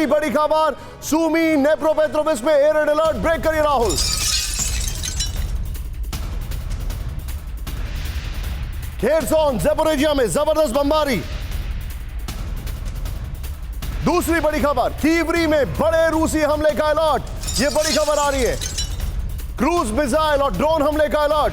तीसरी बड़ी खबर, सूमी नेप्रोपेट्रोविस्क में एयर रेड अलर्ट, ब्रेक करिए राहुल। खेरसोन ज़ैपोरिज़िया में जबरदस्त बमबारी। दूसरी बड़ी खबर, कीवरी में बड़े रूसी हमले का अलर्ट, यह बड़ी खबर आ रही है। क्रूज मिसाइल और ड्रोन हमले का अलर्ट।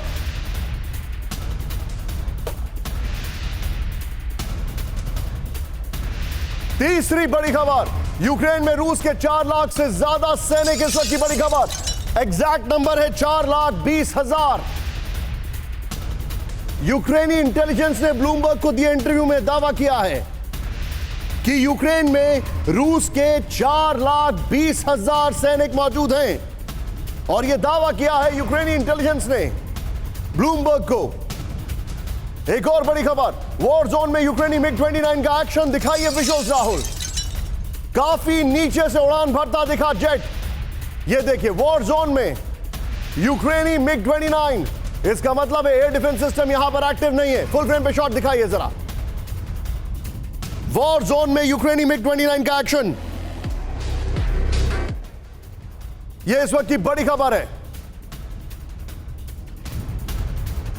तीसरी बड़ी खबर, यूक्रेन में रूस के 4 लाख से ज्यादा सैनिक, इस वक्त की बड़ी खबर। एग्जैक्ट नंबर है 4,20,000। यूक्रेनी इंटेलिजेंस ने ब्लूमबर्ग को दिए इंटरव्यू में दावा किया है कि यूक्रेन में रूस के 4,20,000 सैनिक मौजूद हैं, और यह दावा किया है यूक्रेनी इंटेलिजेंस ने ब्लूमबर्ग को। एक और बड़ी खबर, वॉर जोन में यूक्रेनी मिग-29 का एक्शन, दिखाइए विजुअल्स राहुल। काफी नीचे से उड़ान भरता दिखा जेट। यह देखिए, वॉर जोन में यूक्रेनी मिग-29, इसका मतलब है एयर डिफेंस सिस्टम यहां पर एक्टिव नहीं है। फुल फ्रेम पे शॉट दिखाइए जरा। वॉर जोन में यूक्रेनी मिग-29 का एक्शन, यह इस वक्त की बड़ी खबर है।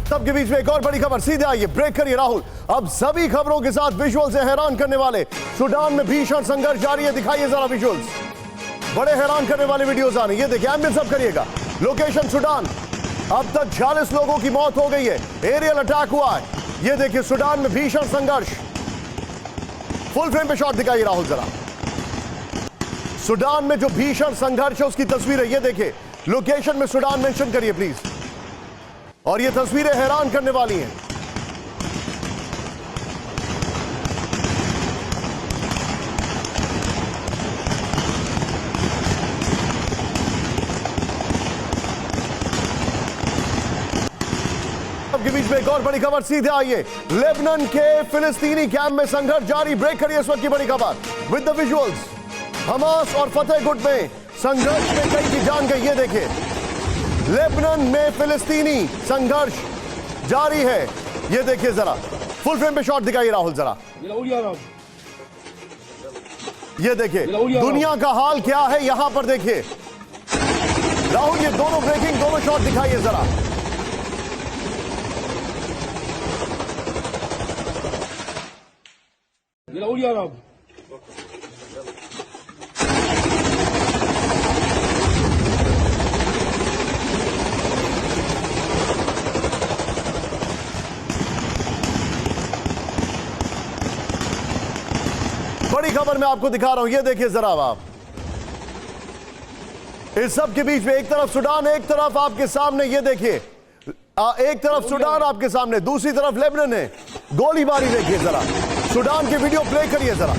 सबके बीच में एक और बड़ी खबर, सीधे आइए, ब्रेक करिए राहुल। अब सभी खबरों के साथ विजुअल से हैरान करने वाले, सूडान में भीषण संघर्ष जारी है, दिखाइए जरा विजुअल्स। बड़े हैरान करने वाले वीडियोस आ रहे हैं, ये देखिए, एम्बियंस अब करिएगा। लोकेशन सूडान, अब तक 46 लोगों की मौत हो गई है, एरियल अटैक हुआ है। ये देखिए, सूडान में भीषण संघर्ष। फुल फ्रेम पे शॉट दिखाइए राहुल जरा। सूडान में जो भीषण संघर्ष है उसकी तस्वीर है, ये देखिए। लोकेशन में सूडान मेंशन करिए प्लीज। और ये तस्वीरें हैरान करने वाली हैं। के बीच में एक और बड़ी खबर, सीधे आइए। लेबनान के फिलिस्तीनी कैंप में संघर्ष जारी, ब्रेक करिए इस वक्त की बड़ी खबर विद द विजुअल्स। हमास और फतेह गुट में संघर्ष में कई की जान गई, ये देखिए। लेबनान में फिलिस्तीनी संघर्ष जारी है, ये देखिए जरा। फुल फ्रेम पे शॉट दिखाइए राहुल जरा। ये देखिए, दुनिया का हाल क्या है यहां पर देखिए राहुल। ये दोनों ब्रेकिंग, दोनों शॉट दिखाइए जरा। बड़ी खबर मैं आपको दिखा रहा हूं, ये देखिए जरा आप। इस सब के बीच में एक तरफ सूडान, एक तरफ आपके सामने, ये देखिए, एक तरफ सूडान आपके सामने, दूसरी तरफ लेबनान है। गोलीबारी देखिए जरा। सूडान की वीडियो प्ले करिए जरा।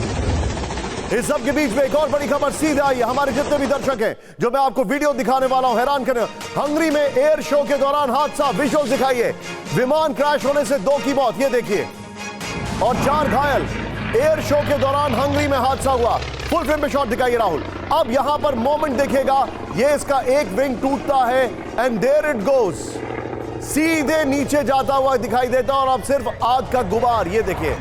इस सब के बीच में एक और बड़ी खबर, सीधे आई। हमारे जितने भी दर्शक हैं, जो मैं आपको वीडियो दिखाने वाला हूं, हैरान करें। हंगरी में एयर शो के दौरान हादसा, विजुअल दिखाइए। विमान क्रैश होने से 2 की मौत, ये देखिए, और 4 घायल। एयर शो के दौरान हंगरी में हादसा हुआ। फुल फ्रेम पे शॉट दिखाइए राहुल। अब यहां पर मोमेंट देखिएगा, ये इसका एक विंग टूटता है एंड देयर इट गोज, सीधे नीचे जाता हुआ दिखाई देता, और अब सिर्फ आग का गुबार। ये देखिए,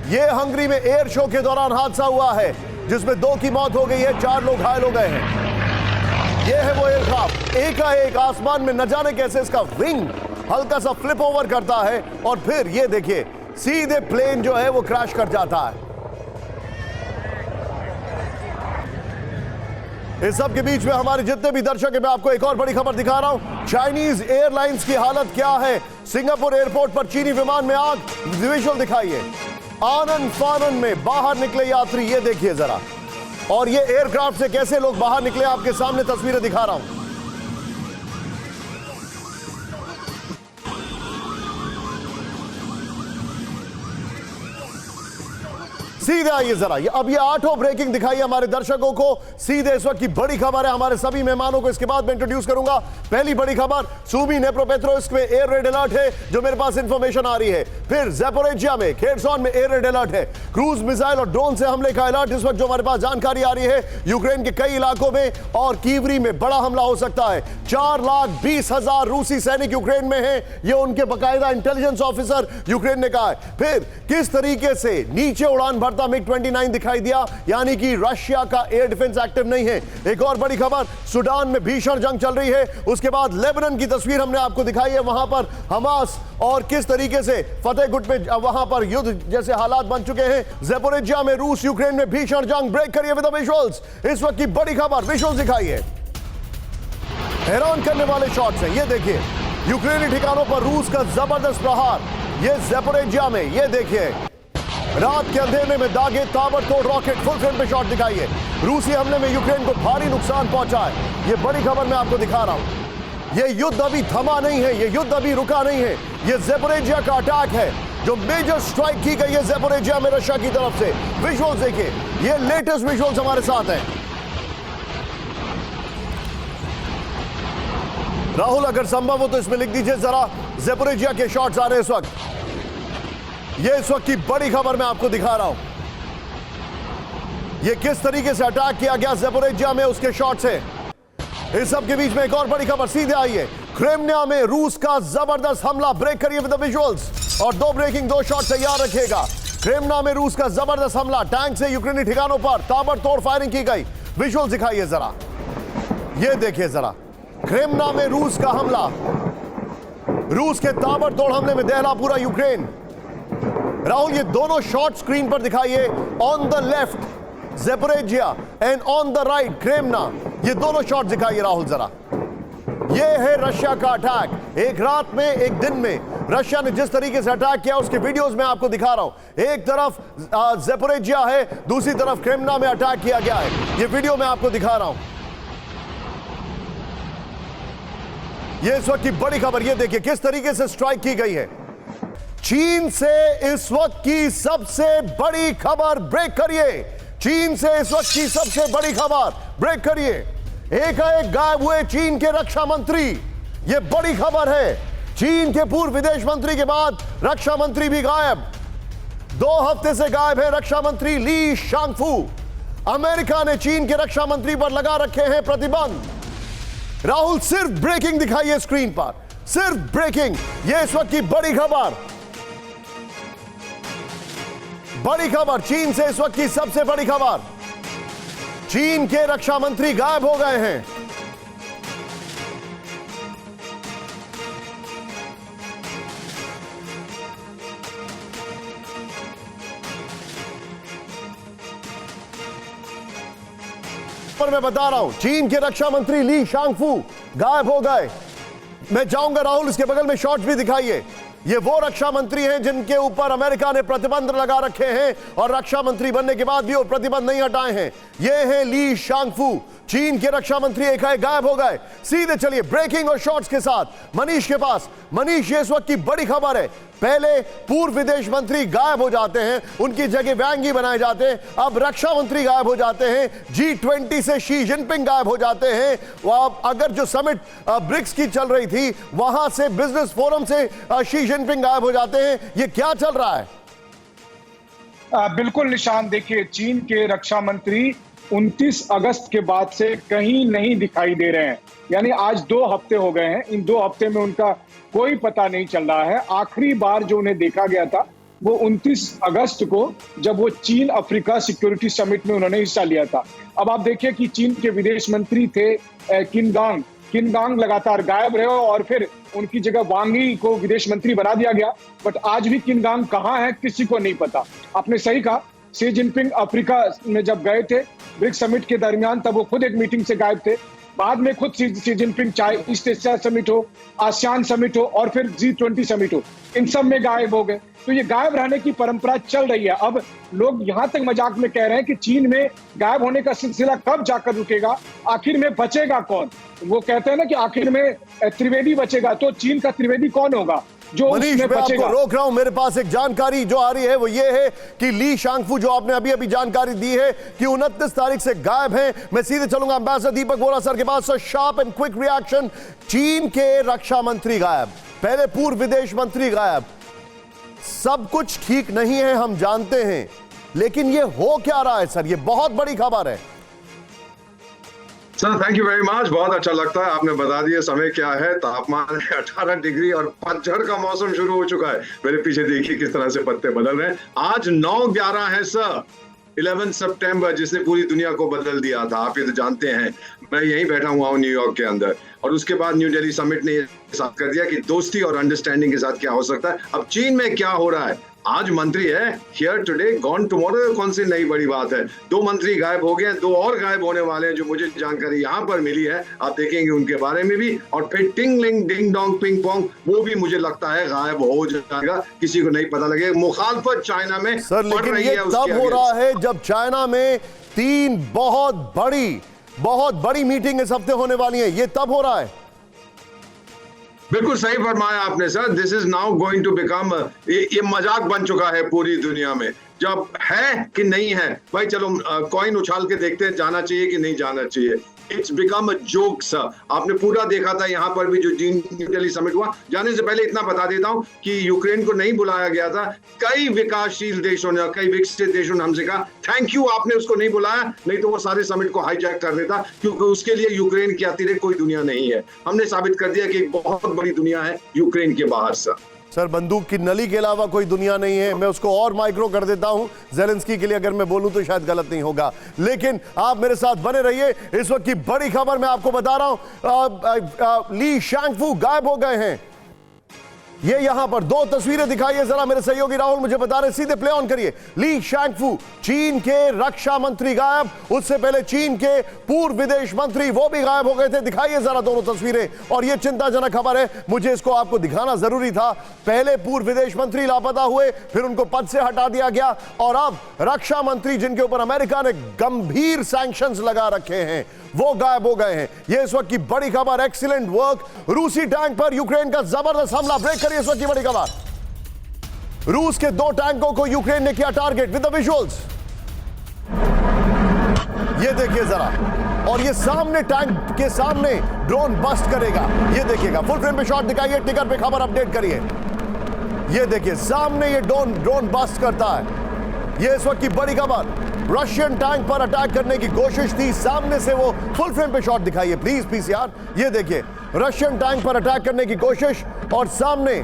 ये हंगरी में एयर शो के दौरान हादसा हुआ है, जिसमें 2 की मौत हो गई है, 4 लोग घायल हो गए हैं। ये है वो एयरक्राफ्ट, एकाएक आसमान में न जाने कैसे इसका विंग हल्का सा फ्लिप ओवर करता है, और फिर ये देखिए, सीधे प्लेन जो है वो क्रैश कर जाता है। इस सब के बीच में हमारे जितने भी दर्शक हैं, मैं आपको एक और बड़ी खबर दिखा रहा हूं। चाइनीज एयरलाइंस की हालत क्या है? सिंगापुर एयरपोर्ट पर चीनी विमान में आग, विजुअल दिखाइए। आनन फानन में बाहर निकले यात्री, ये देखिए जरा। और ये एयरक्राफ्ट से कैसे लोग बाहर निकले, आपके सामने तस्वीरें दिखा रहा हूं। सीधे आइए जरा। अब ये 8 ब्रेकिंग दिखाई हमारे दर्शकों को। सीधे इस वक्त की बड़ी खबर है, हमारे सभी मेहमानों को इसके बाद मैं इंट्रोड्यूस करूंगा। पहली बड़ी खबर, सूमी नेप्रोपेट्रोविस्क में एयर रेड अलर्ट है, जो मेरे पास इंफॉर्मेशन आ रही है। फिर ज़ैपोरिज़िया में, खेरसोन में एयर रेड अलर्ट है। क्रूज मिसाइल और ड्रोन से हमले का अलर्ट इस वक्त जो हमारे पास जानकारी आ रही है, यूक्रेन के कई इलाकों में, और कीवरी में बड़ा हमला हो सकता है। 4,20,000 रूसी सैनिक यूक्रेन में हैं, ये उनके बाकायदा इंटेलिजेंस ऑफिसर यूक्रेन ने कहा है। फिर किस तरीके से नीचे उड़ान भरता उड़ता MiG-29 दिखाई दिया, यानी कि रशिया का एयर डिफेंस एक्टिव नहीं है। एक और बड़ी खबर, सूडान में भीषण जंग चल रही है। उसके बाद लेबनान की तस्वीर हमने आपको दिखाई है, वहां पर हमास और किस तरीके से फतेह गुट में वहां पर युद्ध जैसे हालात बन चुके हैं। ज़ेपोरिज़िया में रूस यूक्रेन में भीषण जंग, ब्रेक करिए विद द विजुअल्स। इस वक्त की बड़ी खबर, विजुअल्स दिखाइए। हैरान करने वाले शॉट्स हैं, ये देखिए यूक्रेनी ठिकानों पर रूस का जबरदस्त प्रहार। ये ज़ेपोरिज़िया में, ये देखिए रात के अंधेरे में दागे ताबड़तोड़ रॉकेट, फुल फ्रेम पे शॉट दिखाइए। रूसी हमले में यूक्रेन को भारी नुकसान पहुंचा है। ये बड़ी खबर मैं आपको दिखा रहा हूं। ये युद्ध अभी थमा नहीं है, ये युद्ध अभी रुका नहीं है। ये ज़ेपोरिज़िया का अटैक है, जो मेजर स्ट्राइक की गई है ज़ेपोरिज़िया में रशिया की तरफ से। विजुअल्स देखिए, ये लेटेस्ट विजुअल्स हमारे साथ हैं। राहुल, अगर संभव हो तो इसमें लिख दीजिए जरा, ज़ेपोरिज़िया के शॉट्स आ रहे हैं इस वक्त। ये इस वक्त की बड़ी खबर मैं आपको दिखा रहा हूं। ये किस तरीके से अटैक किया गया ज़ेपोरिज़िया में, उसके शॉट्स है। इस सब के बीच में एक और बड़ी खबर, सीधे आइए। क्रेमिया में रूस का जबरदस्त हमला, ब्रेक करिए विद द विजुअल्स। और दो शॉट तैयार रखिएगा। क्रेमिया में रूस का जबरदस्त हमला, टैंक से यूक्रेनी ठिकानों पर ताबड़तोड़ फायरिंग की गई। विजुअल्स दिखाइए जरा, ये देखिए जरा, क्रेमिया में रूस का हमला, रूस के ताबड़तोड़ हमले में दहला पूरा यूक्रेन। राहुल, ये दोनों शॉट स्क्रीन पर दिखाइए। On the left Zaporizhzhia and on the right Crimea, ये दोनों शॉट दिखाइए राहुल जरा। ये है रशिया का अटैक। एक रात में, एक दिन में रशिया ने जिस तरीके से अटैक किया, उसके वीडियोस में आपको दिखा रहा हूं। एक तरफ ज़ेपोरिज़िया है, दूसरी तरफ क्रेमिया में अटैक किया गया है। ये वीडियो मैं आपको दिखा रहा हूं। ये इस वक्त की बड़ी खबर, ये देखिए किस तरीके से स्ट्राइक की गई है। चीन से इस वक्त की सबसे बड़ी खबर, ब्रेक करिए। चीन से इस वक्त की सबसे बड़ी खबर, ब्रेक करिए। एकाएक गायब हुए चीन के रक्षा मंत्री, यह बड़ी खबर है। चीन के पूर्व विदेश मंत्री के बाद रक्षा मंत्री भी गायब। 2 हफ्ते से गायब है रक्षा मंत्री ली शांगफू। अमेरिका ने चीन के रक्षा मंत्री पर लगा रखे हैं प्रतिबंध। राहुल, सिर्फ ब्रेकिंग दिखाइए स्क्रीन पर, सिर्फ ब्रेकिंग। यह इस वक्त की बड़ी खबर, बड़ी खबर। चीन से इस वक्त की सबसे बड़ी खबर, चीन के रक्षा मंत्री गायब हो गए हैं। पर मैं बता रहा हूं, चीन के रक्षा मंत्री ली शांगफू गायब हो गए। मैं जाऊंगा राहुल, इसके बगल में शॉट्स भी दिखाइए। ये वो रक्षा मंत्री हैं जिनके ऊपर अमेरिका ने प्रतिबंध लगा रखे हैं और रक्षा मंत्री बनने के बाद भी वो प्रतिबंध नहीं हटाए हैं। ये हैं ली शांगफू, चीन के रक्षा मंत्री एकाएक गायब हो गए। सीधे चलिए ब्रेकिंग और शॉट्स के साथ मनीष के पास। मनीष, ये इस वक्त की बड़ी खबर है। पहले पूर्व विदेश मंत्री गायब हो जाते हैं, उनकी जगह वांगी बनाए जाते हैं। अब रक्षा मंत्री गायब हो जाते हैं। G20 से शी जिनपिंग गायब हो जाते हैं। अगर जो समिट ब्रिक्स की चल रही थी, वहां से बिजनेस फोरम से शी जिनपिंग गायब हो जाते हैं। ये क्या चल रहा है? बिल्कुल निशान, देखिए चीन के रक्षा मंत्री 29 अगस्त के बाद से कहीं नहीं दिखाई दे रहे हैं। यानी आज 2 हफ्ते हो गए हैं। इन 2 हफ्ते में उनका कोई पता नहीं चल रहा है। आखिरी बार जो उन्हें देखा गया था वो 29 अगस्त को, जब वो चीन अफ्रीका सिक्योरिटी समिट में उन्होंने हिस्सा लिया था। अब आप देखिए कि चीन के विदेश मंत्री थे किनगांग लगातार गायब रहे और फिर उनकी जगह वांग यी को विदेश मंत्री बना दिया गया। बट आज भी किनगांग कहाँ है किसी को नहीं पता। आपने सही कहा, शी जिनपिंग अफ्रीका में जब गए थे ब्रिक्स समिट के दरमियान, तब वो खुद एक मीटिंग से गायब थे। बाद में खुद शी जिनपिंग, चाहे ईस्ट एशिया समिट हो, आसियान समिट हो और फिर G20 समिट हो, इन सब में गायब हो गए। तो ये गायब रहने की परंपरा चल रही है। अब लोग यहां तक मजाक में कह रहे हैं कि चीन में गायब होने का सिलसिला कब जाकर रुकेगा, आखिर में बचेगा कौन? वो कहते हैं ना कि आखिर में त्रिवेदी बचेगा, तो चीन का त्रिवेदी कौन होगा जो मनीष, मैं आपको रोक रहा हूं। मेरे पास एक जानकारी जो आ रही है वो ये है कि ली शांगफू, जो आपने अभी जानकारी दी है कि 29 तारीख से गायब हैं। मैं सीधे चलूंगा एम्बेसडर दीपक बोरा सर के पास। Sir, sharp and quick reaction. चीन के रक्षा मंत्री गायब, पहले पूर्व विदेश मंत्री गायब। सब कुछ ठीक नहीं है, हम जानते हैं, लेकिन ये हो क्या रहा है सर? ये बहुत बड़ी खबर है। Sir thank you very much. बहुत अच्छा लगता है, आपने बता दिया समय क्या है। तापमान 18 डिग्री और पतझड़ का मौसम शुरू हो चुका है। मेरे पीछे देखिए किस तरह से पत्ते बदल रहे हैं। आज 9/11 है सर, 11 सितंबर, जिसने पूरी दुनिया को बदल दिया था। आप ये तो जानते हैं। मैं यहीं बैठा हुआ हूँ न्यूयॉर्क के अंदर, और उसके बाद न्यू दिल्ली समिट ने साफ कर दिया कि दोस्ती और अंडरस्टैंडिंग के साथ क्या हो सकता है। अब चीन में क्या हो रहा है, आज मंत्री है हियर टुडे गॉन टुमारो, कौन सी नई बड़ी बात है। 2 मंत्री गायब हो गए, 2 और गायब होने वाले हैं, जो मुझे जानकारी यहाँ पर मिली है। आप देखेंगे उनके बारे में भी। और फिर tingling ding dong ping pong, वो भी मुझे लगता है गायब हो जाएगा, किसी को नहीं पता लगेगा। मुखालफत चाइना में सर, लेकिन ये तब हो रहा है जब चाइना में 3 बहुत बड़ी मीटिंग इस हफ्ते होने वाली है। ये तब हो रहा है। बिल्कुल सही फरमाया आपने sir. This is now going to become, ये मजाक बन चुका है पूरी दुनिया में। जब है कि नहीं है, भाई चलो कॉइन उछाल के देखते हैं, जाना चाहिए कि नहीं जाना चाहिए। It's become a joke sir. आपने पूरा देखा था यहाँ पर भी जो न्यू दिल्ली समिट हुआ। जाने से पहले इतना बता देता हूँ कि यूक्रेन को नहीं बुलाया गया था। कई विकासशील देशों ने, कई विकसित देशों ने हमसे कहा थैंक यू, आपने उसको नहीं बुलाया, नहीं तो वो सारे समिट को हाईजैक कर देता, क्योंकि उसके लिए यूक्रेन के अतिरिक्त कोई दुनिया नहीं है। हमने साबित कर दिया कि एक बहुत बड़ी दुनिया है यूक्रेन के बाहर सर। बंदूक की नली के अलावा कोई दुनिया नहीं है। मैं उसको और माइक्रो कर देता हूं ज़ेलेंस्की के लिए, अगर मैं बोलूं तो शायद गलत नहीं होगा। लेकिन आप मेरे साथ बने रहिए। इस वक्त की बड़ी खबर मैं आपको बता रहा हूं, ली शैंगफू गायब हो गए हैं। ये यहां पर 2 तस्वीरें दिखाइए जरा। मेरे सहयोगी राहुल मुझे बता रहे, सीधे प्ले ऑन करिए। ली शैंगफू, चीन के रक्षा मंत्री गायब। उससे पहले चीन के पूर्व विदेश मंत्री, वो भी गायब हो गए थे। दिखाइए जरा दोनों तस्वीरें। और ये चिंताजनक खबर है, मुझे इसको आपको दिखाना जरूरी था। पहले पूर्व विदेश मंत्री लापता हुए, फिर उनको पद से हटा दिया गया, और अब रक्षा मंत्री, जिनके ऊपर अमेरिका ने गंभीर सैंक्शंस लगा रखे हैं, वो गायब हो गए हैं। ये इस वक्त की बड़ी खबर। Excellent work. रूसी टैंक पर यूक्रेन का जबरदस्त हमला। ब्रेक करिए इस वक्त की बड़ी खबर। रूस के 2 टैंकों को यूक्रेन ने किया टारगेट। विद द विजुअल्स, ये देखिए जरा। और ये सामने, टैंक के सामने ड्रोन बस्ट करेगा। ये देखिएगा, फुल फ्रेम पे शॉट दिखाइए, टिकर पे खबर अपडेट करिए। ये देखिए सामने ये ड्रोन बस्ट करता है। ये इस वक्त की बड़ी खबर। रशियन टैंक पर अटैक करने की कोशिश थी, सामने से वो फुल फ्रेम पे शॉट दिखाइए प्लीज पीसीआर। ये देखिए रशियन टैंक पर अटैक करने की कोशिश, और सामने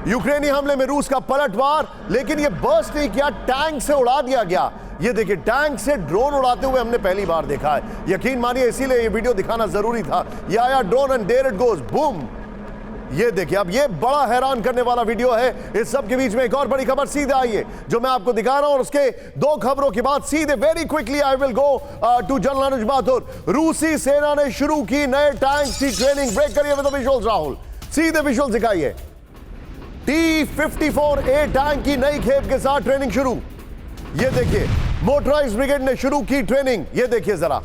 यूक्रेनी हमले में रूस का पलटवार। लेकिन ये बर्स्ट नहीं किया, टैंक से उड़ा दिया गया। ये देखिए, टैंक से ड्रोन उड़ाते हुए हमने पहली बार देखा है। यकीन मानिए, इसीलिए ये वीडियो दिखाना जरूरी था। ये आया drone and there it goes, boom. ये देखिए, अब ये बड़ा हैरान करने वाला वीडियो है। इस सब के बीच में एक और बड़ी खबर सीधे आई है, जो मैं आपको दिखा रहा हूं। और उसके 2 खबरों के बाद सीधे very quickly I will go to general Anuj Mathur. रूसी सेना ने शुरू की नए टैंक की ट्रेनिंग। ब्रेक करिए विद द विजुअल्स राहुल, सीधे विजुअल्स दिखाइए। T-54A टैंक की नई खेप के साथ ट्रेनिंग शुरू। ये देखिए, मोटराइज्ड ब्रिगेड ने शुरू की ट्रेनिंग। ये देखिए जरा,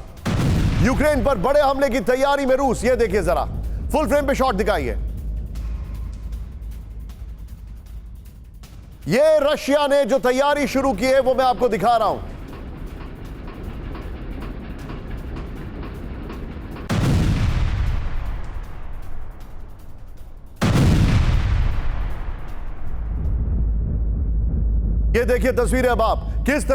यूक्रेन पर बड़े हमले की तैयारी में रूस। ये देखिए जरा, फुल फ्रेम पे शॉट दिखाइए। ये रशिया ने जो तैयारी शुरू की है, वो मैं आपको दिखा रहा हूं। ये देखिए तस्वीरें अब आप, किस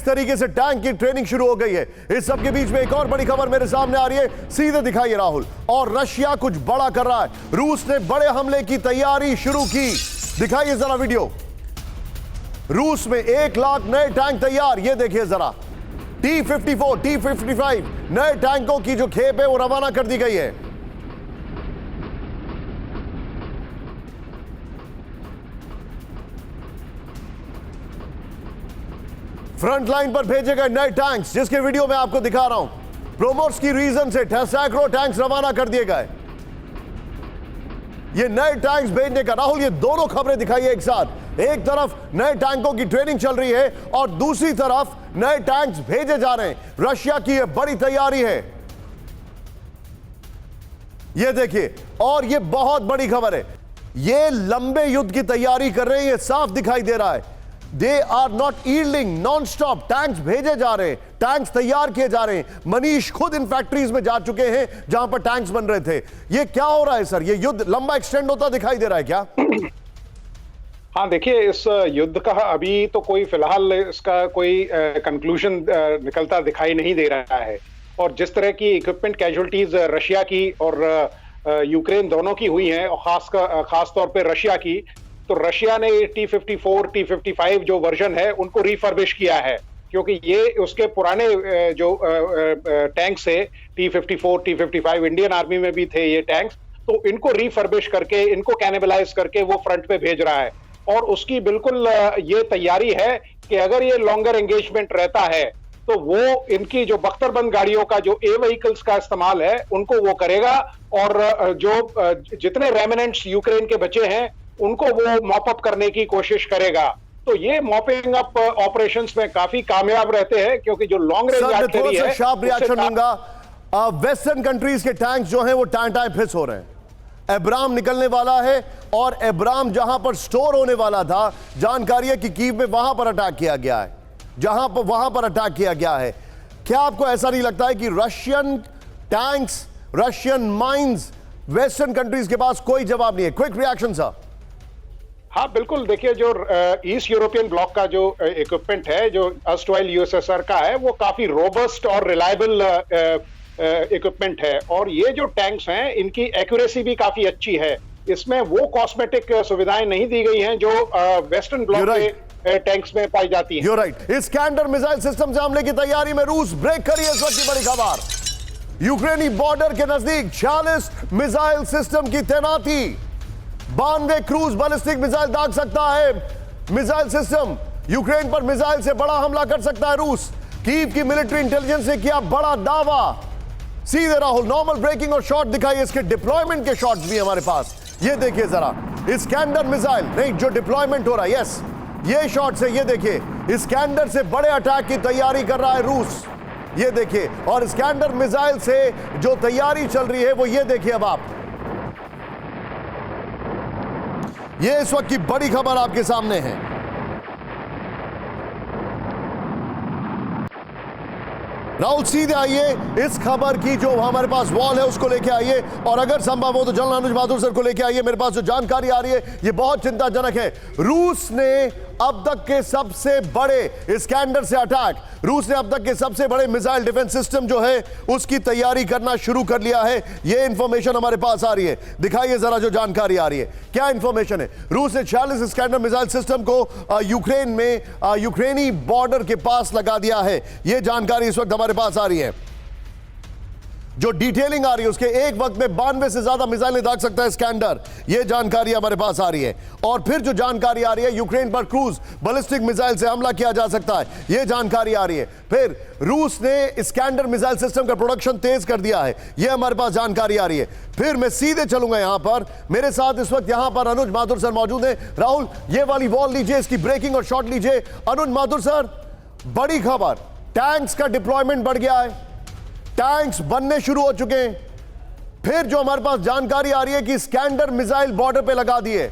तरीके से टैंक की ट्रेनिंग शुरू हो गई है। इस सब के बीच में एक और बड़ी खबर मेरे सामने आ रही है, सीधे दिखाइए राहुल। और रशिया कुछ बड़ा कर रहा है। रूस ने बड़े हमले की तैयारी शुरू की। दिखाइए जरा वीडियो। रूस में 1 लाख नए टैंक तैयार। ये देखिए जरा, T-54, T-55 नए टैंकों की जो खेप है वो रवाना कर दी गई है। फ्रंट लाइन पर भेजे गए नए टैंक्स, जिसके वीडियो में आपको दिखा रहा हूं। प्रोमोर्स की रीजन से सैकड़ों टैंक्स रवाना कर दिए गए। ये नए टैंक्स भेजने का, राहुल ये दोनों खबरें दिखाइए एक साथ। एक तरफ नए टैंकों की ट्रेनिंग चल रही है, और दूसरी तरफ नए टैंक्स भेजे जा रहे हैं। रशिया की यह बड़ी तैयारी है। ये देखिए, और ये बहुत बड़ी खबर है। ये लंबे युद्ध की तैयारी कर रहे हैं, ये साफ दिखाई दे रहा है। They are not yielding, non stop tanks भेजे जा रहे हैं, टैंक्स तैयार किए जा रहे हैं। मनीष खुद इन फैक्ट्रीज में जा चुके हैं जहां पर टैंक्स बन रहे थे। ये क्या हो रहा है सर? ये युद्ध लंबा एक्सटेंड होता दिखाई दे रहा है क्या? हाँ, देखिए, इस युद्ध का अभी तो कोई फिलहाल इसका कोई कंक्लूजन निकलता दिखाई नहीं दे रहा है। और जिस तरह की इक्विपमेंट कैजुअलिटीज रशिया की और यूक्रेन दोनों की हुई हैं, और खास तौर पे रशिया की, तो रशिया ने T-54, T-55 जो वर्जन है उनको रिफर्बिश किया है, क्योंकि ये उसके पुराने जो टैंक्स है T-54, T-55, इंडियन आर्मी में भी थे ये टैंक्स, तो इनको रिफर्बिश करके, इनको कैनिबलाइज करके वो फ्रंट पे भेज रहा है। और उसकी बिल्कुल ये तैयारी है कि अगर ये लॉन्गर एंगेजमेंट रहता है तो वो इनकी जो बख्तरबंद गाड़ियों का जो व्हीकल्स का इस्तेमाल है उनको वो करेगा, और जो जितने रेमिनेंट्स यूक्रेन के बचे हैं उनको वो मॉप अप करने की कोशिश करेगा। तो ये मॉपिंग अप ऑपरेशंस में काफी कामयाब रहते हैं, क्योंकि जो लॉन्ग रेंज आर्टिलरी है, शार्प रिएक्शन दूंगा। वेस्टर्न कंट्रीज के टैंक्स जो हैं वो टाइम फिस हो रहे हैं। एब्राम निकलने वाला है, और एब्राम जहां पर स्टोर होने वाला था, जानकारी है कि कीव में वहां पर अटैक किया गया है, वहां पर अटैक किया गया है। क्या आपको ऐसा नहीं लगता है कि Russian tanks, Russian mines, western countries के पास कोई जवाब नहीं है? Quick reaction sir. हाँ, बिल्कुल। देखिए, जो ईस्ट यूरोपियन ब्लॉक का जो इक्विपमेंट है, जो अर्स्टवाइल यूएसएसआर का है, वो काफी रोबस्ट और रिलायबल इक्विपमेंट है। और ये जो टैंक्स हैं इनकी एक्यूरेसी भी काफी अच्छी है। इसमें वो कॉस्मेटिक सुविधाएं नहीं दी गई हैं जो वेस्टर्न ब्लॉक के टैंक्स में पाई जाती हैं। You're right. Iskander missile system से हमले की तैयारी में रूस ब्रेक करिए। इस वक्त की बड़ी खबर, यूक्रेनी बॉर्डर के नजदीक 46 मिसाइल सिस्टम की तैनाती। 92 क्रूज बैलिस्टिक मिसाइल दाग सकता है मिसाइल सिस्टम। यूक्रेन पर मिसाइल से बड़ा हमला कर सकता है रूस। कीव की मिलिट्री इंटेलिजेंस ने किया बड़ा दावा। सीधे राहुल नॉर्मल ब्रेकिंग और शॉट दिखाई, इसके डिप्लॉयमेंट के शॉट्स भी हमारे पास। ये देखिए जरा, इस्कैंडर मिसाइल नहीं, जो डिप्लॉयमेंट हो रहा है, यस, ये शॉट्स है। ये देखिए, इस्कैंडर से बड़े अटैक की तैयारी कर रहा है रूस। ये देखिए, और इस्कैंडर मिसाइल से जो तैयारी चल रही है वो ये देखिए। अब आप ये इस वक्त की बड़ी खबर आपके सामने है। राहुल सीधे आइए, इस खबर की जो हमारे पास वॉल है उसको लेके आइए, और अगर संभव हो तो जनरल अनुज माथुर सर को लेके आइए। मेरे पास जो जानकारी आ रही है ये बहुत चिंताजनक है। रूस ने अब तक के सबसे बड़े इस्कैंडर से अटैक, रूस ने अब तक के सबसे बड़े मिसाइल डिफेंस सिस्टम जो है उसकी तैयारी करना शुरू कर लिया है। ये इंफॉर्मेशन हमारे पास आ रही है। दिखाइए जरा जो जानकारी आ रही है, क्या इंफॉर्मेशन है। रूस ने 46 इस्कैंडर मिसाइल सिस्टम को यूक्रेन में यूक्रेनी बॉर्डर के पास लगा दिया है। ये जानकारी इस वक्त हमारे पास आ रही है। जो डिटेलिंग आ रही है उसके एक वक्त में 92 से ज्यादा मिसाइलें दाग सकता है इस्कैंडर। यह जानकारी हमारे पास आ रही है। और फिर जो जानकारी आ रही है, यूक्रेन पर क्रूज बैलिस्टिक मिसाइल से हमला किया जा सकता है, यह जानकारी आ रही है। फिर रूस ने इस्कैंडर मिसाइल सिस्टम का प्रोडक्शन तेज कर दिया है, यह हमारे पास जानकारी आ रही है। फिर मैं सीधे चलूंगा यहां पर, मेरे साथ इस वक्त यहां पर अनुज माथुर सर मौजूद है। राहुल, ये वाली वॉल लीजिए, इसकी ब्रेकिंग और शॉट लीजिए। अनुज माथुर सर, बड़ी खबर, टैंक्स का डिप्लॉयमेंट बढ़ गया है, टैंक्स बनने शुरू हो चुके हैं। फिर जो हमारे पास जानकारी आ रही है कि इस्कैंडर मिसाइल बॉर्डर पे लगा दिए,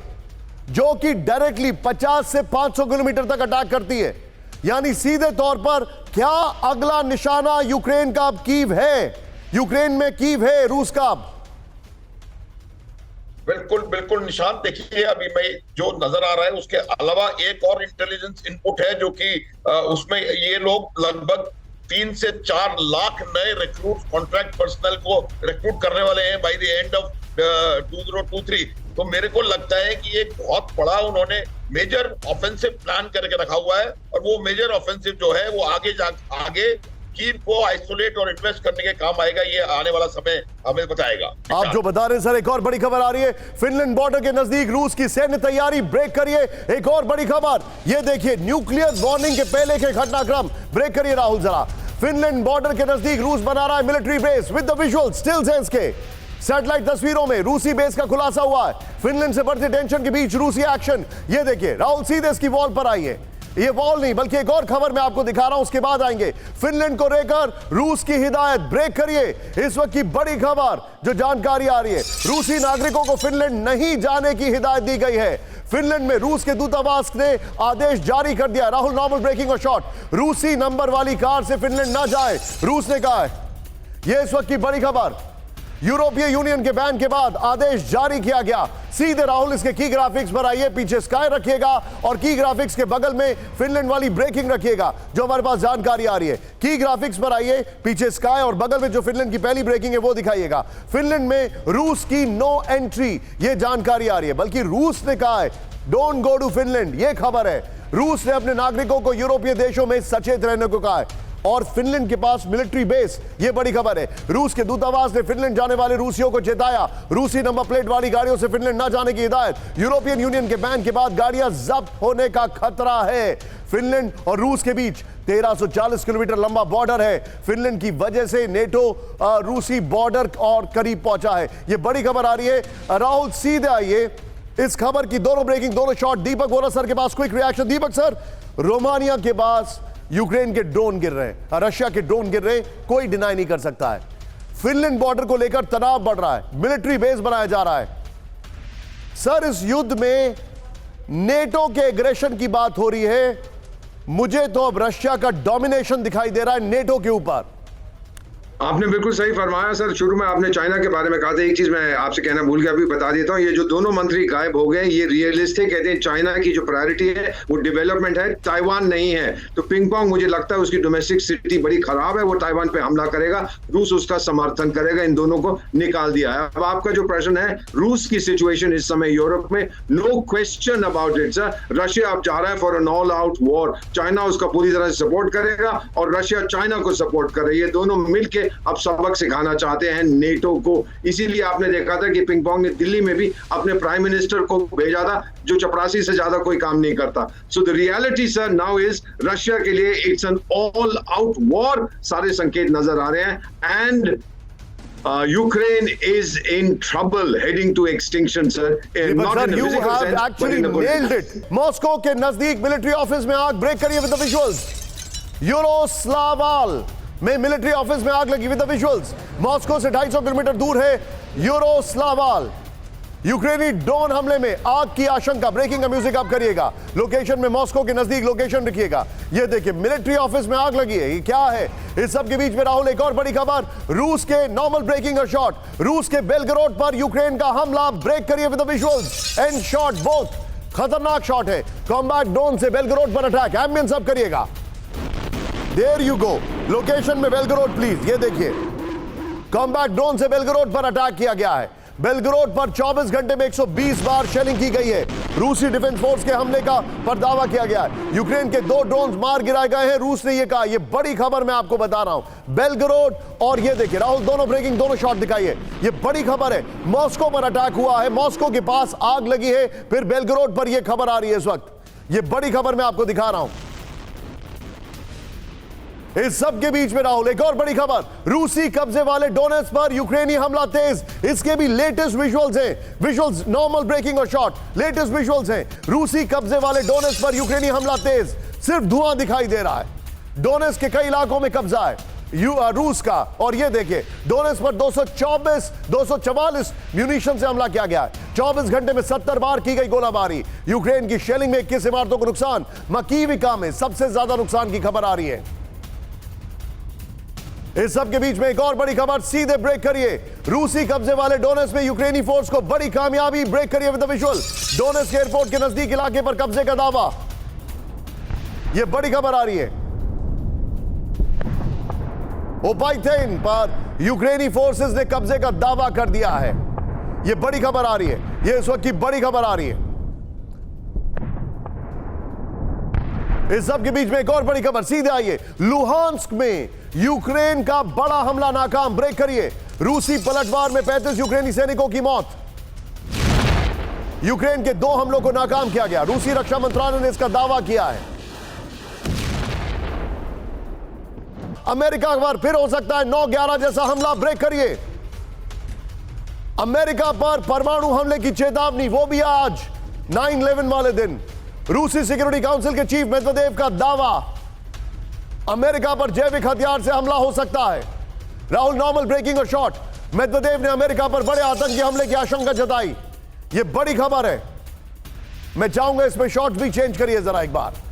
जो कि डायरेक्टली 50 से 500 किलोमीटर तक अटैक करती है। यानी सीधे तौर पर क्या अगला निशाना यूक्रेन का अब कीव है? यूक्रेन में कीव है रूस का अब? बिल्कुल बिल्कुल निशान देखिए, अभी मैं जो नजर आ रहा है उसके अलावा एक और इंटेलिजेंस इनपुट है, जो कि उसमें ये लोग लगभग 3 से 4 लाख नए रिक्रूट कॉन्ट्रैक्ट पर्सनल को रिक्रूट करने वाले हैं बाय द एंड ऑफ 2023। तो मेरे को लगता है कि एक बहुत बड़ा उन्होंने मेजर ऑफेंसिव प्लान करके रखा हुआ है, और वो मेजर ऑफेंसिव जो है वो आगे कीव को आइसोलेट और इन्वेस्ट करने के काम आएगा। ये आने वाला समय हमें बताएगा। आप जो बता रहे हैं सर, एक और बड़ी खबर आ रही है। फिनलैंड बॉर्डर के नजदीक रूस की सैन्य तैयारी ब्रेक करिए। एक और बड़ी खबर, ये देखिए, न्यूक्लियर वार्निंग के पहले के घटनाक्रम ब्रेक करिए राहुल जरा। फिनलैंड बॉर्डर के नजदीक रूस बना रहा है military base with the visual stills हैं इसके। सैटेलाइट तस्वीरों में रूसी बेस का खुलासा हुआ है। फिनलैंड से बढ़ते टेंशन के बीच रूसी एक्शन। ये देखिए राहुल, सीधे इसकी वॉल पर आइए। ये वॉल नहीं, बल्कि एक और खबर मैं आपको दिखा रहा हूं, उसके बाद आएंगे। फिनलैंड को लेकर रूस की हिदायत, ब्रेक करिए इस वक्त की बड़ी खबर जो जानकारी आ रही है। रूसी नागरिकों को फिनलैंड नहीं जाने की हिदायत दी गई है। फिनलैंड में रूस के दूतावास ने आदेश जारी कर दिया। राहुल, नॉर्मल ब्रेकिंग और शॉट, रूसी नंबर वाली कार से फिनलैंड ना जाए, रूस ने कहा है। यह इस वक्त की बड़ी खबर। यूरोपीय यूनियन के बैन के बाद आदेश जारी किया गया। सीधे राहुल इसके की ग्राफिक्स पर आइए, पीछे स्काई रखिएगा और की ग्राफिक्स के बगल में फिनलैंड वाली ब्रेकिंग रखिएगा जो हमारे पास जानकारी आ रही है। की ग्राफिक्स पर आइए, पीछे स्काई और बगल में जो फिनलैंड की पहली ब्रेकिंग है वो दिखाइएगा। फिनलैंड में रूस की नो एंट्री, ये जानकारी आ रही है। बल्कि रूस ने कहा है डोंट गो टू फिनलैंड, ये खबर है। रूस ने अपने नागरिकों को यूरोपीय देशों में सचेत रहने को कहा है और फिनलैंड के पास मिलिट्री बेस, यह बड़ी खबर है। रूस के दूतावास ने फिनलैंड जाने वाले रूसियों को चेताया। रूसी नंबर प्लेट वाली गाड़ियों से फिनलैंड न जाने की हिदायत। यूरोपियन यूनियन के बैन के बाद गाड़ियां जब्त होने का खतरा है। फिनलैंड और रूस के बीच 1340 किलोमीटर लंबा बॉर्डर है। फिनलैंड की वजह से नेटो रूसी बॉर्डर और करीब पहुंचा है। यह बड़ी खबर आ रही है। राहुल, सीधे आइए इस खबर की दोनों ब्रेकिंग, दोनों शॉट। दीपक वोरा सर के पास क्विक रिएक्शन। दीपक सर, रोमानिया के पास यूक्रेन के ड्रोन गिर रहे हैं, रशिया के ड्रोन गिर रहे हैं, कोई डिनाई नहीं कर सकता है। फिनलैंड बॉर्डर को लेकर तनाव बढ़ रहा है, मिलिट्री बेस बनाया जा रहा है। सर, इस युद्ध में नेटो के एग्रेशन की बात हो रही है। मुझे तो अब रशिया का डोमिनेशन दिखाई दे रहा है नेटो के ऊपर। आपने बिल्कुल सही फरमाया सर। शुरू में आपने चाइना के बारे में कहा था, एक चीज मैं आपसे कहना भूल गया, अभी बता देता हूँ। ये जो दोनों मंत्री गायब हो गए, ये रियलिस्ट है। कहते हैं चाइना की जो प्रायोरिटी है वो डेवलपमेंट है, ताइवान नहीं है। तो पिंग पोंग, मुझे लगता है उसकी डोमेस्टिक सिटी बड़ी खराब है, वो ताइवान पे हमला करेगा, रूस उसका समर्थन करेगा। इन दोनों को निकाल दिया है। अब आपका जो प्रश्न है, रूस की सिचुएशन इस समय यूरोप में, no question about it sir. Russia अब जा रहा है for an all out war. China उसका पूरी तरह से सपोर्ट करेगा और रशिया चाइना को सपोर्ट करे। ये दोनों मिलकर अब सबक सिखाना चाहते हैं नेटो को। इसीलिए आपने देखा था कि पिंग पोंग ने दिल्ली में भी अपने प्राइम मिनिस्टर को भेजा था, जो चपरासी से ज्यादा कोई काम नहीं करता। So the reality sir now is, Russia के लिए it's an all out war, सारे संकेत नजर आ रहे हैं। And Ukraine is in trouble, heading to extinction, sir. Not in a You physical have sense, but actually in a nailed political it. Moscow के नजदीक military office में आग, break करिए विद द विजुअल्स। यूरोस्लावाल में मिलिट्री ऑफिस में आग लगी with the visuals. Moscow से 250 किलोमीटर दूर है यूरोस्लावाल। यूक्रेनी ड्रोन हमले में आग की आशंका। ब्रेकिंग का म्यूजिक आप करिएगा। लोकेशन में मॉस्को के नजदीक लोकेशन रखिएगा। ये देखिए मिलिट्री ऑफिस में आग लगी है। ये क्या है? इस सब के बीच में राहुल, एक और बड़ी खबर। रूस के नॉर्मल ब्रेकिंग और शॉट, रूस के बेलग्राड पर यूक्रेन का हमला। ब्रेक करिए with the visuals and shot both. खतरनाक शॉट है। कॉम्बैट ड्रोन से बेलग्राड पर अटैक। एम्बियंस अब करिएगा। There you go. लोकेशन में बेलग्राड प्लीज। ये देखिए कॉम्बैट ड्रोन से बेलग्राड पर अटैक किया गया है। बेलग्राड पर 24 घंटे में 120 बार शेलिंग की गई है। रूसी डिफेंस फोर्स के हमले का पर दावा किया गया है। यूक्रेन के 2 ड्रोन मार गिराए गए हैं, रूस ने यह कहा। यह बड़ी खबर मैं आपको बता रहा हूं। बेलग्राड और ये देखिए राहुल, दोनों ब्रेकिंग, दोनों शॉट दिखाइए। यह बड़ी खबर है। मॉस्को पर अटैक हुआ है, मॉस्को के पास आग लगी है, फिर बेलग्राड पर यह खबर आ रही है इस वक्त। यह बड़ी खबर मैं आपको दिखा रहा हूं। इस सब के बीच में राहुल, एक और बड़ी खबर। रूसी कब्जे वाले डोनेट्स्क पर यूक्रेनी हमला तेज। इसके भी लेटेस्ट विजुअल्स हैं। विजुअल्स नॉर्मल ब्रेकिंग और शॉट, लेटेस्ट विजुअल्स हैं। रूसी कब्जे वाले डोनेट्स्क पर यूक्रेनी हमला तेज। सिर्फ धुआं दिखाई दे रहा है। डोनेट्स्क के कई इलाकों में कब्जा है रूस का। और ये देखिए डोनेट्स्क पर 244 म्यूनिशन से हमला किया गया है। 24 घंटे में 70 बार की गई गोलाबारी। यूक्रेन की शेलिंग में 21 इमारतों को नुकसान। मकीविका में सबसे ज्यादा नुकसान की खबर आ रही है। इस सब के बीच में एक और बड़ी खबर। सीधे ब्रेक करिए। रूसी कब्जे वाले डोनेट्स्क में यूक्रेनी फोर्स को बड़ी कामयाबी। ब्रेक करिए with the visual. Donetsk airport के नजदीक इलाके पर कब्जे का दावा। यह बड़ी खबर आ रही है। ओपाइथेन पर यूक्रेनी फोर्सेस ने कब्जे का दावा कर दिया है। यह बड़ी खबर आ रही है। यह इस वक्त की बड़ी खबर आ रही है। इस सब के बीच में एक और बड़ी खबर। सीधे आइए। लुहांस्क में यूक्रेन का बड़ा हमला नाकाम। ब्रेक करिए। रूसी पलटवार में 35 यूक्रेनी सैनिकों की मौत। यूक्रेन के 2 हमलों को नाकाम किया गया। रूसी रक्षा मंत्रालय ने इसका दावा किया है। अमेरिका पर फिर हो सकता है 9/11 जैसा हमला। ब्रेक करिए। अमेरिका पर परमाणु हमले की चेतावनी, वो भी आज 9/11 वाले दिन। रूसी सिक्योरिटी काउंसिल के चीफ मेदवेदेव का दावा, अमेरिका पर जैविक हथियार से हमला हो सकता है। राहुल नॉर्मल ब्रेकिंग और शॉर्ट, मेदवेदेव ने अमेरिका पर बड़े आतंकी हमले की आशंका जताई। यह बड़ी खबर है। मैं चाहूंगा इसमें शॉर्ट भी चेंज करिए जरा एक बार।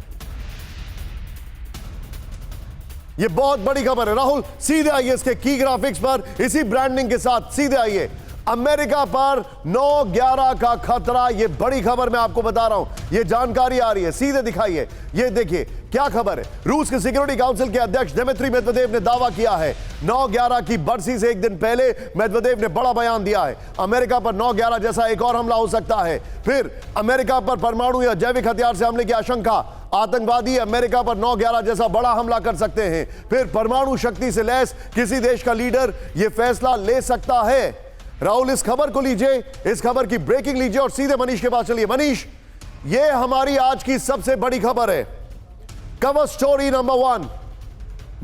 यह बहुत बड़ी खबर है। राहुल सीधे आइए इसके की ग्राफिक्स पर, इसी ब्रांडिंग के साथ सीधे आइए। अमेरिका पर 9/11 का खतरा, यह बड़ी खबर मैं आपको बता रहा हूं। यह जानकारी आ रही है, सीधे दिखाइए। यह देखिए क्या खबर है। रूस के सिक्योरिटी काउंसिल के अध्यक्ष दिमित्री मेदवेदेव ने दावा किया है 9/11 की बरसी से एक दिन पहले मेदवेदेव ने बड़ा बयान दिया है, अमेरिका पर 9/11 जैसा एक और हमला हो सकता है। फिर अमेरिका पर परमाणु या जैविक हथियार से हमले की आशंका, आतंकवादी अमेरिका पर 9/11 जैसा बड़ा हमला कर सकते हैं। फिर परमाणु शक्ति से लैस किसी देश का लीडर यह फैसला ले सकता है। राहुल इस खबर को लीजिए, इस खबर की ब्रेकिंग लीजिए और सीधे मनीष के पास चलिए। मनीष, यह हमारी आज की सबसे बड़ी खबर है, कवर स्टोरी नंबर 1।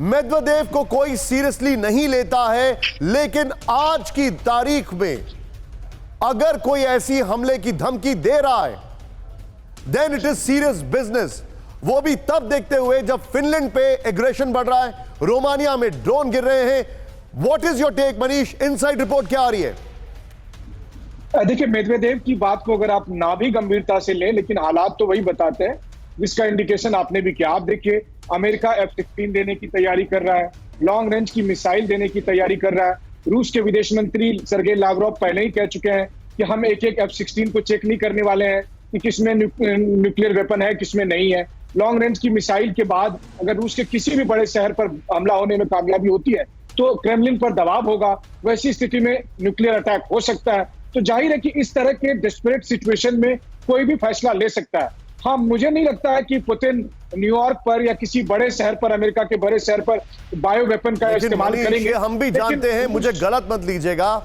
मेदवेदेव को कोई सीरियसली नहीं लेता है, लेकिन आज की तारीख में अगर कोई ऐसी हमले की धमकी दे रहा है then it is serious business. वो भी तब देखते हुए जब फिनलैंड पे एग्रेशन बढ़ रहा है, रोमानिया में ड्रोन गिर रहे हैं। What is your take Manish, inside report क्या आ रही है? देखिए, मेदवेदेव की बात को अगर आप ना भी गंभीरता से लें, लेकिन हालात तो वही बताते हैं जिसका इंडिकेशन आपने भी किया। आप देखिए, अमेरिका F-16 देने की तैयारी कर रहा है, लॉन्ग रेंज की मिसाइल देने की तैयारी कर रहा है। रूस के विदेश मंत्री सर्गेई लावरोव पहले ही कह चुके हैं कि हम एक एक F-16 को चेक नहीं करने वाले हैं कि किसमें न्यूक्लियर वेपन है, किसमें नहीं है। लॉन्ग रेंज की मिसाइल के बाद अगर रूस के किसी भी बड़े शहर पर हमला होने में कामयाबी होती है तो क्रेमलिन पर दबाव होगा। वैसी स्थिति में न्यूक्लियर अटैक हो सकता है। तो जाहिर है कि इस तरह के डेस्परेट सिचुएशन में कोई भी फैसला ले सकता है। हाँ, मुझे नहीं लगता है कि पुतिन न्यूयॉर्क पर या किसी बड़े शहर पर, अमेरिका के बड़े शहर पर बायो वेपन का इस्तेमाल करेंगे। हम भी जानते हैं, मुझे गलत मत लीजिएगा,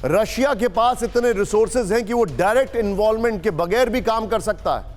रशिया के पास इतने रिसोर्सेज हैं कि वो डायरेक्ट इन्वॉल्वमेंट के बगैर भी काम कर सकता है।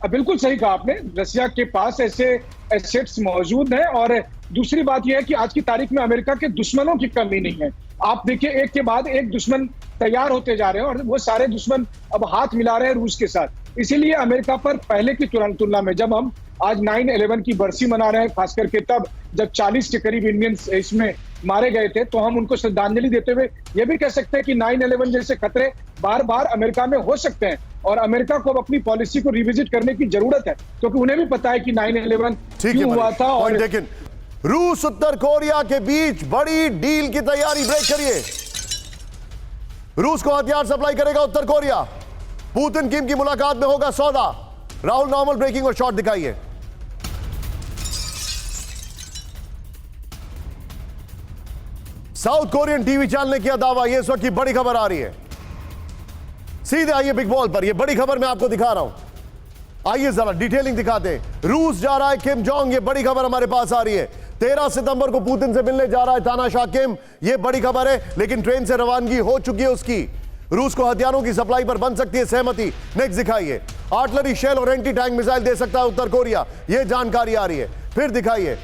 बिल्कुल सही कहा आपने, रशिया के पास ऐसे एसेट्स मौजूद हैं। और दूसरी बात यह है कि आज की तारीख में अमेरिका के दुश्मनों की कमी नहीं है। आप देखिए, एक के बाद एक दुश्मन तैयार होते जा रहे हैं और वो सारे दुश्मन अब हाथ मिला रहे हैं रूस के साथ। इसीलिए अमेरिका पर पहले की तुलना में जब हम आज 9/11 की बरसी मना रहे हैं, खास करके तब जब 40 के करीब इंडियंस इसमें मारे गए थे, तो हम उनको श्रद्धांजलि देते हुए ये भी कह सकते हैं कि 9/11 जैसे खतरे बार बार अमेरिका में हो सकते हैं और अमेरिका को अब अपनी पॉलिसी को रिविजिट करने की जरूरत है, क्योंकि उन्हें भी पता है कि 9/11 क्यों हुआ था। और लेकिन रूस उत्तर कोरिया के बीच बड़ी डील की तैयारी, ब्रेक करिए। रूस को हथियार सप्लाई करेगा उत्तर कोरिया, पुतिन किम की मुलाकात में होगा सौदा। राहुल नॉर्मल ब्रेकिंग और शॉर्ट दिखाइए। साउथ कोरियन टीवी चैनल ने किया दावा, यह इस वक्त की बड़ी खबर आ रही है। सीधे आइए बिग बॉल पर, यह बड़ी खबर मैं आपको दिखा रहा हूं। आइए जरा डिटेलिंग दिखाते हैं। रूस जा रहा है किम जोंग, यह बड़ी खबर हमारे पास आ रही है। 13 सितंबर को पुतिन से मिलने जा रहा है तानाशाह किम, यह बड़ी खबर है, लेकिन ट्रेन से रवानगी हो चुकी है उसकी। रूस को हथियारों की सप्लाई पर बन सकती है सहमति। नेक्स्ट दिखाइए। आर्टिलरी शेल और एंटी टैंक मिसाइल दे सकता है उत्तर कोरिया, यह जानकारी आ रही है। फिर दिखाइए,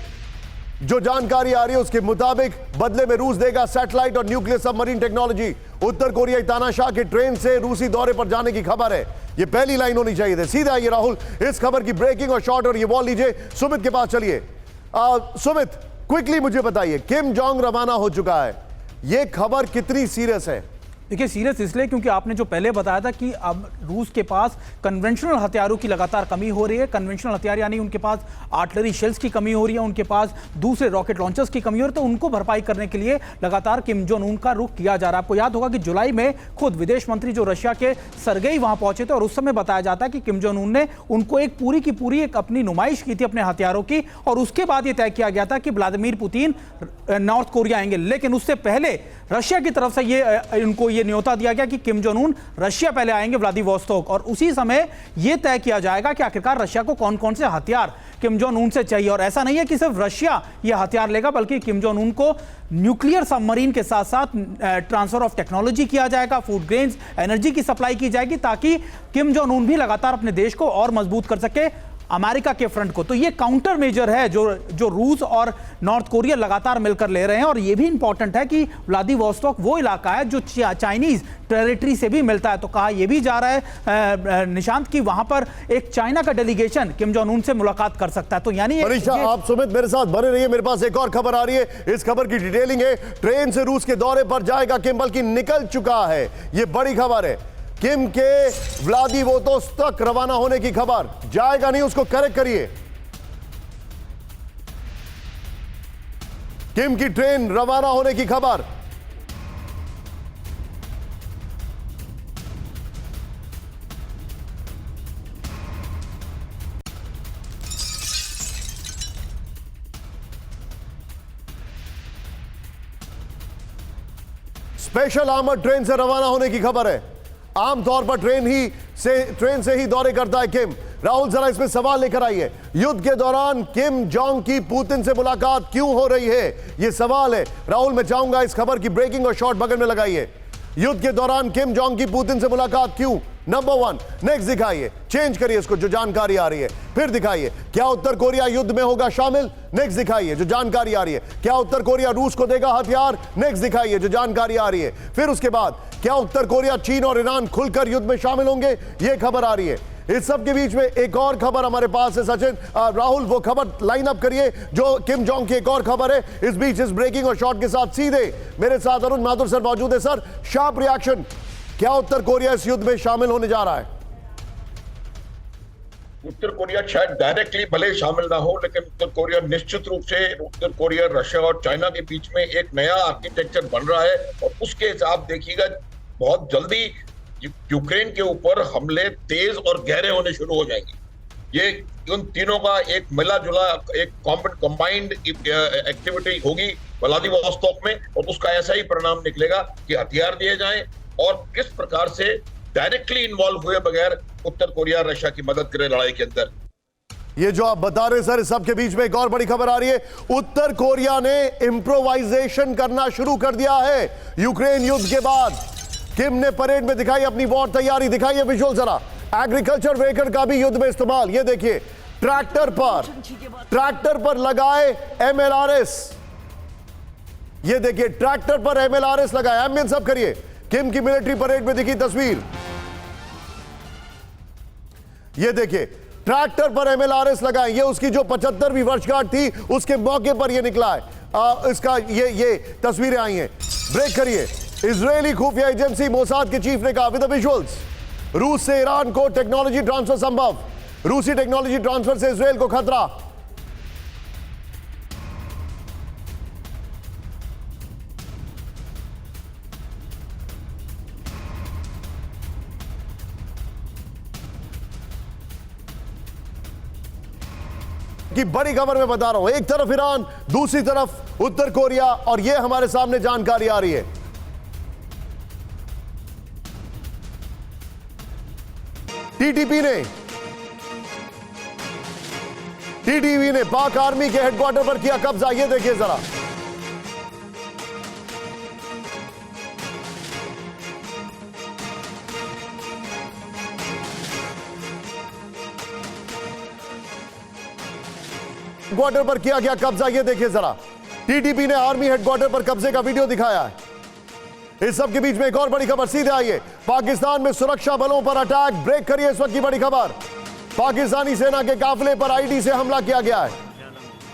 जो जानकारी आ रही है उसके मुताबिक बदले में रूस देगा सैटेलाइट और न्यूक्लियर सबमरीन टेक्नोलॉजी। उत्तर कोरियाई तानाशाह के ट्रेन से रूसी दौरे पर जाने की खबर है। यह पहली लाइन होनी चाहिए थी। सीधा आइए राहुल, इस खबर की ब्रेकिंग और शॉर्ट और ये बॉल लीजिए। सुमित के पास चलिए। सुमित, क्विकली मुझे बताइए, किम जोंग रवाना हो चुका है, यह खबर कितनी सीरियस है? देखिए, सीरियस इसलिए क्योंकि आपने जो पहले बताया था कि अब रूस के पास कन्वेंशनल हथियारों की लगातार कमी हो रही है। कन्वेंशनल हथियार यानी उनके पास आर्टिलरी शेल्स की कमी हो रही है, उनके पास दूसरे रॉकेट लॉन्चर्स की कमी हो रही है। तो उनको भरपाई करने के लिए लगातार किम जोंग उन का रुख किया जा रहा है। आपको याद होगा कि जुलाई में खुद विदेश मंत्री जो रशिया के सर्गेई वहां पहुंचे थे और उस समय बताया जाता है कि किम जोंग उन ने उनको एक पूरी की पूरी एक अपनी नुमाइश की थी अपने हथियारों की, और उसके बाद यह तय किया गया था कि व्लादिमीर पुतिन नॉर्थ कोरिया आएंगे। लेकिन उससे पहले रशिया की तरफ से उनको ये न्योता दिया गया कि किम जोंग उन रशिया पहले आएंगे व्लादिवोस्तोक, और उसी समय यह तय किया जाएगा कि आखिरकार रशिया को कौन कौन से हथियार किम जोंग उन से चाहिए। और ऐसा नहीं है कि सिर्फ रशिया यह हथियार लेगा, बल्कि किम जोंग उन को न्यूक्लियर सबमरीन के साथ साथ ट्रांसफर ऑफ टेक्नोलॉजी किया जाएगा, फूड ग्रेन्स, एनर्जी की सप्लाई की जाएगी, ताकि किम जोंग उन भी लगातार अपने देश को और मजबूत कर सके। अमेरिका के फ्रंट को। तो ये काउंटर मेजर है जो रूस और नॉर्थ कोरिया लगातार मिलकर ले रहे हैं। और ये भी इंपॉर्टेंट है कि व्लादिवोस्तोक वो इलाका है जो चाइनीज टेरिटरी से भी मिलता है। तो कहा यह भी जा रहा है निशांत कि वहां पर एक चाइना का डेलीगेशन किम जोंग उन से मुलाकात कर सकता है। तो यानी आप सुमित मेरे साथ बने रहिए, मेरे पास एक और खबर आ रही है। इस खबर की डिटेलिंग है। ट्रेन से रूस के दौरे पर जाएगा किम, बल्कि निकल चुका है। यह बड़ी खबर है। किम के व्लादिवोस्तोक रवाना होने की खबर। जाएगा नहीं, उसको करेक्ट करिए। किम की ट्रेन रवाना होने की खबर। स्पेशल आर्मर्ड ट्रेन से रवाना होने की खबर है। आमतौर पर ट्रेन से ही दौरे करता है किम। राहुल जरा इसमें सवाल लेकर आइए। युद्ध के दौरान किम जोंग की पुतिन से मुलाकात क्यों हो रही है, यह सवाल है। राहुल, मैं चाहूंगा इस खबर की ब्रेकिंग और शॉर्ट बगल में लगाइए। युद्ध के दौरान किम जोंग की पुतिन से मुलाकात क्यों, नंबर 1। नेक्स्ट दिखाइए, चेंज करिए इसको, जो जानकारी आ रही है। फिर दिखाइए, क्या उत्तर कोरिया युद्ध में होगा शामिल। नेक्स्ट दिखाइए, जो जानकारी आ रही है। क्या उत्तर कोरिया रूस को देगा हथियार। नेक्स्ट दिखाइए, जो जानकारी आ रही है। फिर उसके बाद, क्या उत्तर कोरिया, चीन और ईरान खुलकर युद्ध में शामिल होंगे, यह खबर आ रही है। इस सब के बीच में एक और खबर हमारे पास है। सचिन, राहुल, वो खबर लाइन अप करिए जो किम जोंग की एक और खबर है। इस बीच इस ब्रेकिंग और शॉर्ट के साथ सीधे मेरे साथ अरुण माथुर सर मौजूद है। सर, शार्प रिएक्शन, क्या उत्तर कोरिया इस युद्ध में शामिल होने जा रहा है। उत्तर कोरिया शायद डायरेक्टली भले शामिल ना हो, लेकिन उत्तर कोरिया निश्चित रूप से, उत्तर कोरिया, रशिया और चाइना के बीच में एक नया आर्किटेक्चर बन रहा है। और उसके हिसाब देखिएगा, बहुत जल्दी यूक्रेन के ऊपर हमले तेज और गहरे होने शुरू हो जाएंगे। ये उन तीनों का एक मिला जुला, एक कंबाइंड एक्टिविटी होगी व्लादिवोस्तोक में, और उसका ऐसा ही परिणाम निकलेगा कि हथियार दिए जाएं और किस प्रकार से डायरेक्टली इन्वॉल्व हुए बगैर उत्तर कोरिया रशिया की मदद करे लड़ाई के अंदर। ये जो आप बता रहे हैं सर, इस सब के बीच में एक और बड़ी खबर आ रही है। उत्तर कोरिया ने इम्प्रोवाइजेशन करना शुरू कर दिया है यूक्रेन युद्ध के बाद। किम ने परेड में दिखाई अपनी वॉर तैयारी। दिखाइए विजुअल जरा। एग्रीकल्चर व्हीकल का भी युद्ध में इस्तेमाल। ये देखिए, ट्रैक्टर पर लगाए MLRS। ये देखिए, ट्रैक्टर पर MLRS लगाए। एम्बियंस सब करिए। किम की मिलिट्री परेड में दिखी तस्वीर। ये देखिए, ट्रैक्टर पर MLRS लगाए। ये उसकी जो 75वीं वर्षगांठ थी, उसके मौके पर ये निकला है। इसका ये तस्वीरें आई हैं। ब्रेक करिए। इजरायली खुफिया एजेंसी मोसाद के चीफ ने कहा विद द विजुअल्स, रूस से ईरान को टेक्नोलॉजी ट्रांसफर संभव। रूसी टेक्नोलॉजी ट्रांसफर से इजरायल को खतरा। की बड़ी खबर मैं बता रहा हूं। एक तरफ ईरान, दूसरी तरफ उत्तर कोरिया, और यह हमारे सामने जानकारी आ रही है। टीटीपी ने पाक आर्मी के हेडक्वार्टर पर किया कब्जा। ये देखिए जरा। हेडक्वार्टर पर किया गया कब्जा। ये देखिए जरा। टीटीपी ने आर्मी हेडक्वार्टर पर कब्जे का वीडियो दिखाया है। इस सब के बीच में एक और बड़ी खबर सीधे आई है। पाकिस्तान में सुरक्षा बलों पर अटैक। ब्रेक करिए इस वक्त की बड़ी खबर। पाकिस्तानी सेना के काफिले पर आईडी से हमला किया गया है।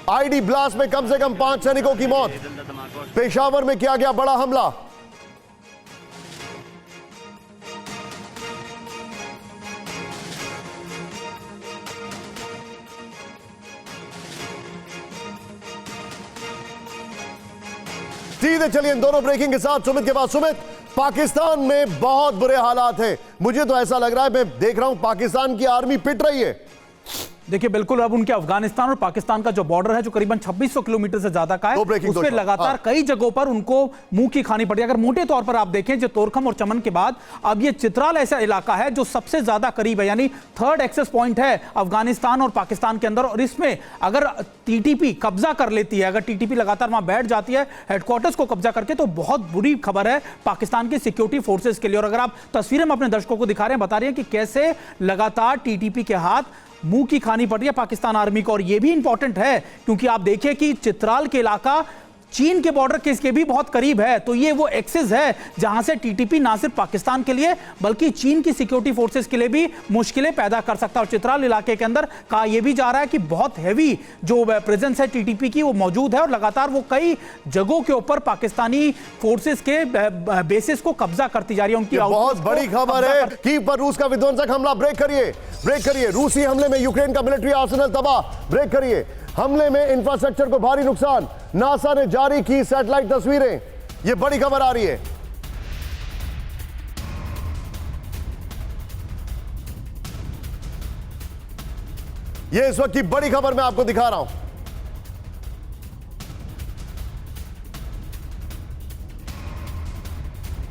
आईडी ब्लास्ट में कम से कम 5 सैनिकों की मौत। पेशावर में किया गया बड़ा हमला। सीधे चलिए इन दोनों ब्रेकिंग के साथ सुमित के पास। सुमित, पाकिस्तान में बहुत बुरे हालात हैं। मुझे तो ऐसा लग रहा है, मैं देख रहा हूं पाकिस्तान की आर्मी पिट रही है। देखिए बिल्कुल, अब उनके अफगानिस्तान और पाकिस्तान का जो बॉर्डर है, जो करीबन 2600 किलोमीटर से ज्यादा का है, उसपे लगातार कई जगहों पर उनको मुंह की खानी पड़ी। अगर मोटे तौर पर आप देखें, जो तोरखम और चमन के बाद अब ये चित्राल ऐसा इलाका है जो सबसे ज्यादा करीब है, यानी थर्ड एक्सेस पॉइंट है अफगानिस्तान और पाकिस्तान के अंदर। और इसमें अगर टीटीपी कब्जा कर लेती है, अगर टीटीपी लगातार वहां बैठ जाती है हेडक्वार्टर्स को कब्जा करके, तो बहुत बुरी खबर है पाकिस्तान की सिक्योरिटी फोर्सेस के लिए। और अगर आप तस्वीरें में अपने दर्शकों को दिखा रहे हैं, बता रहे हैं कि कैसे लगातार टीटीपी के हाथ मुंह की खानी पड़ रही है पाकिस्तान आर्मी को। और यह भी इंपॉर्टेंट है क्योंकि आप देखिए कि चित्राल के इलाका चीन के बॉर्डर के भी बहुत करीब है, तो ये वो एक्सेस है जहां से टीटीपी ना सिर्फ पाकिस्तान के लिए बल्कि चीन की सिक्योरिटी फोर्सेस के लिए भी मुश्किलें पैदा कर सकता है। और चित्राल इलाके के अंदर कहा यह भी जा रहा है कि बहुत हैवी जो प्रेजेंस है टीटीपी की वो मौजूद है और लगातार वो कई जगहों के ऊपर पाकिस्तानी फोर्सेस के बेसिस को कब्जा करती जा रही है। उनकी बहुत बड़ी खबर है कि पर रूस का विध्वंसक हमला। ब्रेक करिए। रूसी हमले में यूक्रेन का मिलिट्री आर्सेनल तबाह। ब्रेक करिए। हमले में इंफ्रास्ट्रक्चर को भारी नुकसान, नासा ने जारी की सैटेलाइट तस्वीरें। यह बड़ी खबर आ रही है। यह इस वक्त की बड़ी खबर मैं आपको दिखा रहा हूं।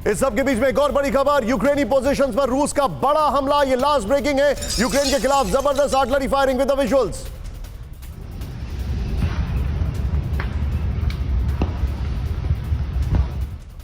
इस सब के बीच में एक और बड़ी खबर, यूक्रेनी पोजीशंस पर रूस का बड़ा हमला। यह लास्ट ब्रेकिंग है। यूक्रेन के खिलाफ जबरदस्त artillery firing with the visuals.